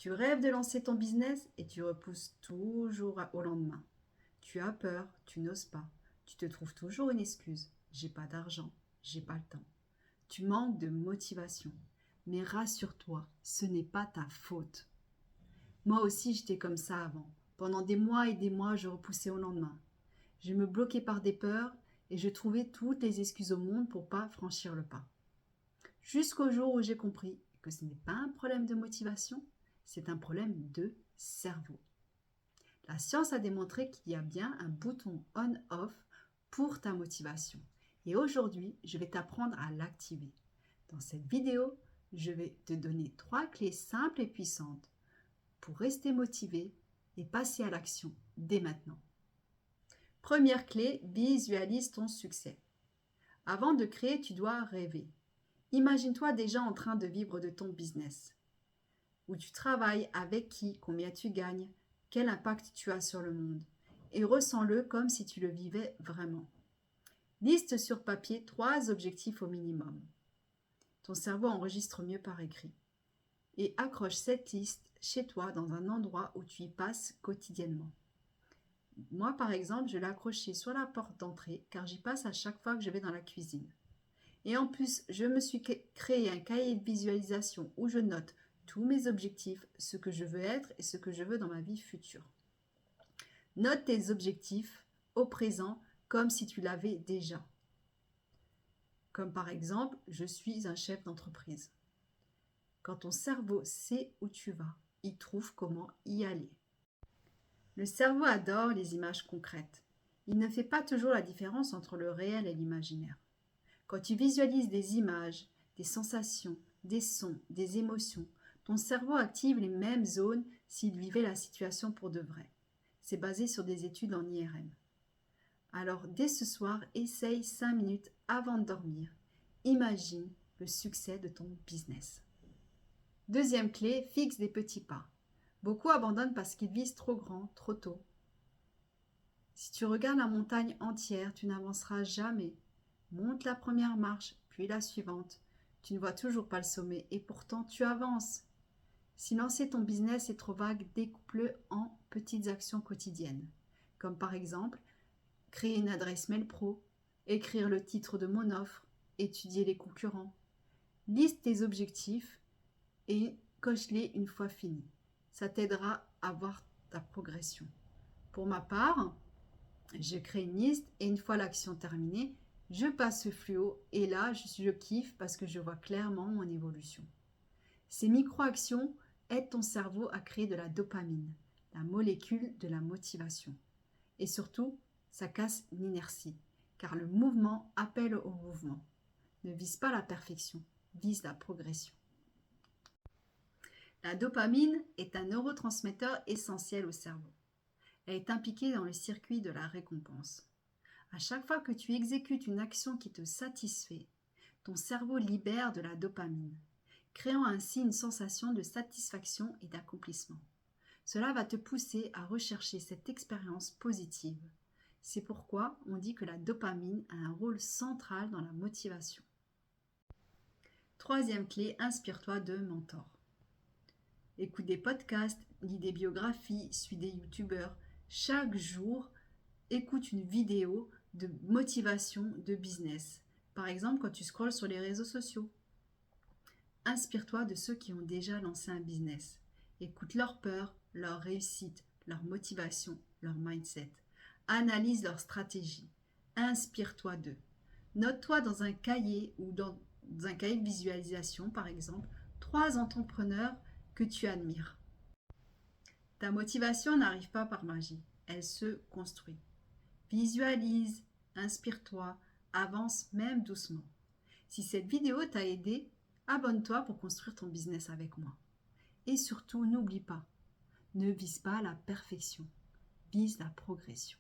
Tu rêves de lancer ton business et tu repousses toujours au lendemain. Tu as peur, tu n'oses pas. Tu te trouves toujours une excuse. J'ai pas d'argent, j'ai pas le temps. Tu manques de motivation. Mais rassure-toi, ce n'est pas ta faute. Moi aussi, j'étais comme ça avant. Pendant des mois et des mois, je repoussais au lendemain. Je me bloquais par des peurs et je trouvais toutes les excuses au monde pour pas franchir le pas. Jusqu'au jour où j'ai compris que ce n'est pas un problème de motivation, c'est un problème de cerveau. La science a démontré qu'il y a bien un bouton on-off pour ta motivation. Et aujourd'hui, je vais t'apprendre à l'activer. Dans cette vidéo, je vais te donner 3 clés simples et puissantes pour rester motivé et passer à l'action dès maintenant. Première clé, visualise ton succès. Avant de créer, tu dois rêver. Imagine-toi déjà en train de vivre de ton business. Où tu travailles, avec qui, combien tu gagnes, quel impact tu as sur le monde. Et ressens-le comme si tu le vivais vraiment. Liste sur papier 3 objectifs au minimum. Ton cerveau enregistre mieux par écrit. Et accroche cette liste chez toi dans un endroit où tu y passes quotidiennement. Moi, par exemple, je l'ai accroché sur la porte d'entrée car j'y passe à chaque fois que je vais dans la cuisine. Et en plus, je me suis créé un cahier de visualisation où je note tous mes objectifs, ce que je veux être et ce que je veux dans ma vie future. Note tes objectifs au présent comme si tu l'avais déjà. Comme par exemple, je suis un chef d'entreprise. Quand ton cerveau sait où tu vas, il trouve comment y aller. Le cerveau adore les images concrètes. Il ne fait pas toujours la différence entre le réel et l'imaginaire. Quand tu visualises des images, des sensations, des sons, des émotions, ton cerveau active les mêmes zones s'il vivait la situation pour de vrai. C'est basé sur des études en IRM. Alors, dès ce soir, essaye 5 minutes avant de dormir. Imagine le succès de ton business. Deuxième clé, fixe des petits pas. Beaucoup abandonnent parce qu'ils visent trop grand, trop tôt. Si tu regardes la montagne entière, tu n'avanceras jamais. Monte la première marche, puis la suivante. Tu ne vois toujours pas le sommet et pourtant tu avances. Si lancer ton business est trop vague, découpe-le en petites actions quotidiennes. Comme par exemple, créer une adresse mail pro, écrire le titre de mon offre, étudier les concurrents. Liste tes objectifs et coche-les une fois finis. Ça t'aidera à voir ta progression. Pour ma part, je crée une liste et une fois l'action terminée, je passe le fluo et là, je kiffe parce que je vois clairement mon évolution. Ces micro-actions aident ton cerveau à créer de la dopamine, la molécule de la motivation. Et surtout, ça casse l'inertie, car le mouvement appelle au mouvement. Ne vise pas la perfection, vise la progression. La dopamine est un neurotransmetteur essentiel au cerveau. Elle est impliquée dans le circuit de la récompense. À chaque fois que tu exécutes une action qui te satisfait, ton cerveau libère de la dopamine, créant ainsi une sensation de satisfaction et d'accomplissement. Cela va te pousser à rechercher cette expérience positive. C'est pourquoi on dit que la dopamine a un rôle central dans la motivation. Troisième clé, inspire-toi de mentors. Écoute des podcasts, lis des biographies, suis des youtubeurs. Chaque jour, écoute une vidéo de motivation de business. Par exemple, quand tu scrolles sur les réseaux sociaux. Inspire-toi de ceux qui ont déjà lancé un business. Écoute leurs peurs, leurs réussites, leur motivation, leur mindset. Analyse leur stratégie. Inspire-toi d'eux. Note-toi dans un cahier ou dans un cahier de visualisation, par exemple, 3 entrepreneurs que tu admires. Ta motivation n'arrive pas par magie, elle se construit. Visualise, inspire-toi, avance même doucement. Si cette vidéo t'a aidé, abonne-toi pour construire ton business avec moi. Et surtout, n'oublie pas, ne vise pas la perfection, vise la progression.